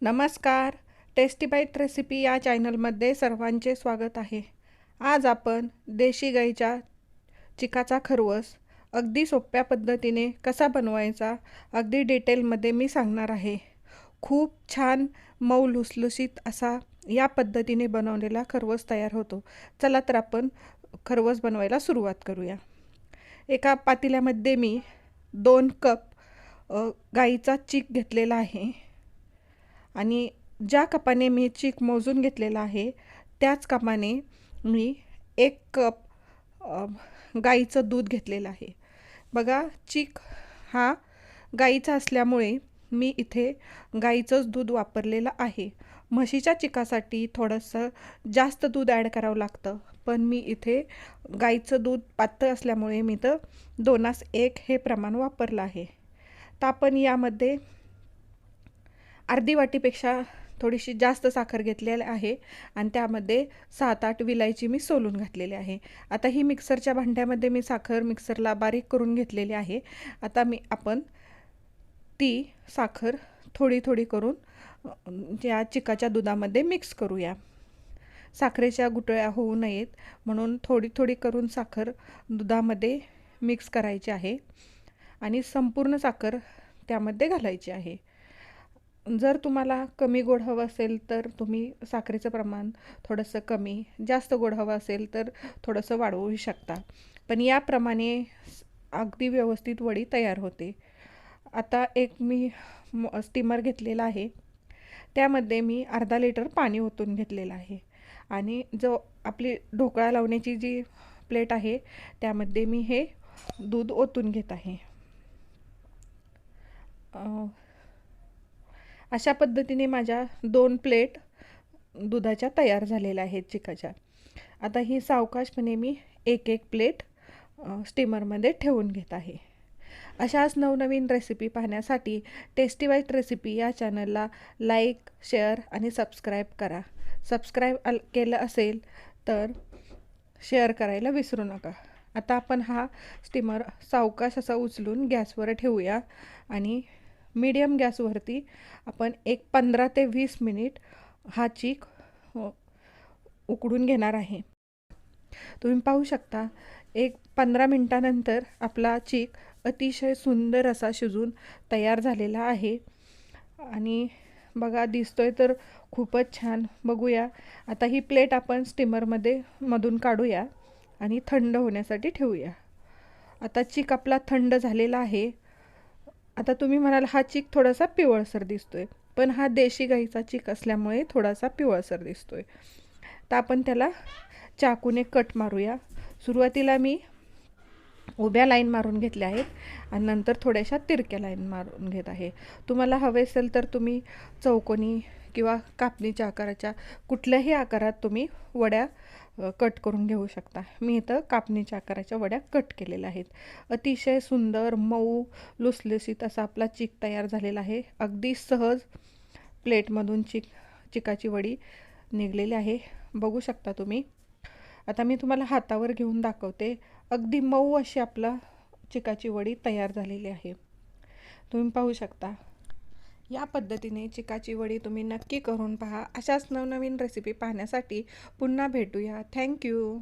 नमस्कार. Tasty bite recipe या चॅनलमध्ये सर्वांचे स्वागत आहे. आज आपण देशी गाईच्या चिकाचा खरवस अगदी सोप्या पद्धतीने कसा बनवायचा अगदी डिटेलमध्ये मी सांगणार आहे. खूप छान मऊ लुसलुशीत असा या पद्धतीने बनवलेला खरवस तयार होतो. चला तर आपण खरवस बनवायला सुरुवात करूया. एका पातेल्यामध्ये मी 2 कप गाईचा चीक घेतलेला आहे आणि ज्या कपाने मी चीक मोजून घेतलेला आहे त्याच कपाने मी 1 कप गाईचं दूध घेतलेलं आहे. बघा, चीक हा गाईचा असल्यामुळे मी इथे गाईचंच दूध वापरलेलं आहे. म्हशीच्या चिकासाठी थोडंसं जास्त दूध ॲड करावं लागतं, पण मी इथे गाईचं दूध पातळ असल्यामुळे मी तर 2:1 हे प्रमाण वापरलं आहे. तर आपण यामध्ये अर्धी वाटीपेक्षा थोडीशी जास्त साखर घेतलेली आहे आणि त्यामध्ये 7-8 विलायची मी सोलून घातलेली आहे. आता ही मिक्सरच्या भांड्यामध्ये मी साखर मिक्सरला बारीक करून घेतलेली आहे. आता आपण ती साखर थोडी थोडी करून या चिकाच्या दुधामध्ये मिक्स करूया. साखरेच्या गुठळ्या होऊ नयेत म्हणून थोडी थोडी करून साखर दुधामध्ये मिक्स करायची आहे आणि संपूर्ण साखर त्यामध्ये घालायची आहे. जर तुम्हाला कमी गोड हवं असेल तर तुम्ही साखरेचं प्रमाण थोडंसं कमी, जास्त गोड हवं असेल तर थोडंसं वाढवू शकता, पण याप्रमाणे अगदी व्यवस्थित वडी तयार होते. आता एक मी स्टीमर घेतलेला आहे, त्यामध्ये मी अर्धा लिटर पाणी ओतून घेतलेलं आहे आणि जो आपली ढोकळा लावण्याची जी प्लेट आहे त्यामध्ये मी हे दूध ओतून घेत आहे. अशा पद्धतीने माझ्या 2 प्लेट दुधाच्या तयार झालेल्या आहेत चिकाच्या. आता ही सावकाशपणे मी एक प्लेट स्टीमरमध्ये ठेवून घेत आहे. अशाच नवनवीन रेसिपी पाहण्यासाठी टेस्टी बाईट रेसिपी या चॅनलला लाईक, शेअर आणि सबस्क्राईब करा. सबस्क्राईब केलं असेल तर शेअर करायला विसरू नका. आता आपण हा स्टीमर सावकाश असा उचलून गॅसवर ठेवूया आणि मीडियम गॅसवरती आपण 15 ते 20 मिनिट हा चीक उकडून घेणार आहे. तुम्ही पाहू शकता 15 मिनिटानंतर आपला चीक अतिशय सुंदर असा शिजून तयार झालेला आहे आणि बघा, दिसतोय तर खूपच छान. बघूया. आता ही प्लेट आपण स्टीमरमध्ये मधून काढूया आणि थंड होण्यासाठी ठेवूया. आता चीक आपला थंड झालेला आहे. आता तुम्ही म्हणाल हा चीक थोडासा पिवळसर दिसतोय, पण हा देशी गाईचा चीक असल्यामुळे थोडासा पिवळसर दिसतोय. तर आपण त्याला चाकूने कट मारूया. सुरुवातीला मी उभ्या लाईन मारून घेतल्या आहेत आणि नंतर थोड्याशा तिरक्या लाईन मारून घेत आहे. तुम्हाला हवे असेल तर तुम्ही चौकोनी किंवा कापणीच्या आकाराच्या कुठल्याही आकारात तुम्ही वड्या कट करून घेऊ शकता. मी इथं कापणीच्या आकाराच्या वड्या कट केलेल्या आहेत. अतिशय सुंदर मऊ लुसलुसीत असा आपला चीक तयार झालेला आहे. अगदी सहज प्लेटमधून चिकाची वडी निघलेली आहे, बघू शकता तुम्ही. आता मी तुम्हाला हातावर घेऊन दाखवते. अगदी मऊ अशी आपला चिकाची वडी तयार झालेली आहे, तुम्ही पाहू शकता. या पद्धतीने चिकाची वडी तुम्ही नक्की करून पहा. अशाच नवनवीन रेसिपी पाहण्यासाठी पुन्हा भेटूया. थँक्यू.